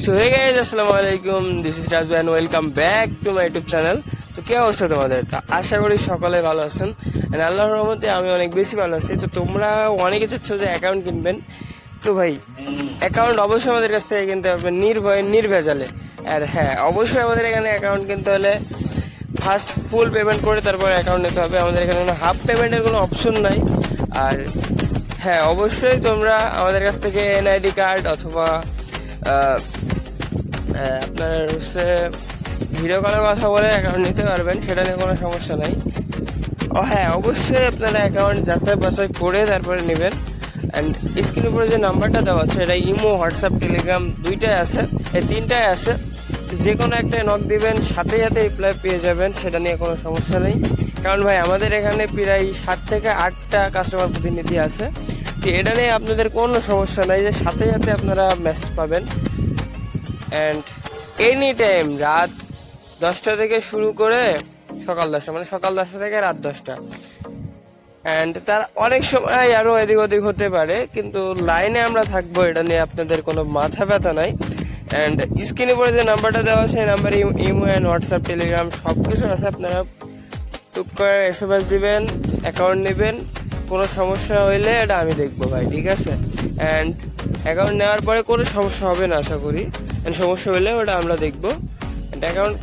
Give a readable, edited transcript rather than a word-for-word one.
So hey guys, আসসালামু আলাইকুম। This is Raju and welcome back to my YouTube channel. তো কি অবস্থা তোমাদের? তো আশা করি সকলে ভালো আছেন। এন্ড আল্লাহর রহমতে আমি অনেক বেশি ভালো আছি। তো তোমরা অনেকে চাচ্ছ যে অ্যাকাউন্ট কিনবেন, তো ভাই অ্যাকাউন্ট অবশ্যই আমাদের কাছ থেকে কিনতে হবে নির্ভয়ে নির্ভেজালে। আর হ্যাঁ, অবশ্যই আমাদের এখানে অ্যাকাউন্ট কিনতে হলে ফার্স্ট ফুল পেমেন্ট করে তারপর অ্যাকাউন্ট নিতে হবে। আমাদের এখানে কোনো হাফ পেমেন্টের কোনো অপশন নাই। আর হ্যাঁ, অবশ্যই তোমরা আমাদের কাছ থেকে এনআইডি কার্ড অথবা আপনার হচ্ছে ভিডিও কলের কথা বলে অ্যাকাউন্ট নিতে পারবেন, সেটা নিয়ে কোনো সমস্যা নাই। ও হ্যাঁ, অবশ্যই আপনারা অ্যাকাউন্ট যাচাই বাছাই করে তারপরে নেবেন। অ্যান্ড স্ক্রিনের উপরে যে নাম্বারটা দেওয়া আছে এটা ইমো, হোয়াটসঅ্যাপ, টেলিগ্রাম দুইটাই আছে, এই তিনটাই আছে। যে কোনো একটাই নক দিবেন, সাথে সাথে রিপ্লাই পেয়ে যাবেন, সেটা নিয়ে কোনো সমস্যা নেই। কারণ ভাই আমাদের এখানে প্রায় 7 থেকে 8টা কাস্টমার প্রতিনিধি আছে, তো এটা নিয়ে আপনাদের কোনো সমস্যা নাই যে সাথে সাথে আপনারা মেসেজ পাবেন। অ্যান্ড এনি টাইম রাত 10টা থেকে শুরু করে সকাল 10টা, মানে সকাল 10টা থেকে রাত 10টা। অ্যান্ড তার অনেক সময় আরো এদিক ওদিক হতে পারে, কিন্তু লাইনে আমরা থাকবো, এটা নিয়ে আপনাদের কোনো মাথা ব্যথা নাই। অ্যান্ড স্ক্রিনের উপরে যে নাম্বারটা দেওয়া আছে এই নাম্বারে ইমো অ্যান্ড হোয়াটসঅ্যাপ, টেলিগ্রাম সব কিছু আছে। আপনারা টুক করে এসএমএস দিবেন, অ্যাকাউন্ট নেবেন। কোনো সমস্যা হইলে এটা আমি দেখবো ভাই, ঠিক আছে? অ্যান্ড অ্যাকাউন্ট নেওয়ার পরে কোনো সমস্যা হবে না আশা করি। সমস্যা হলে ওটা আমরা দেখবো। অ্যাকাউন্ট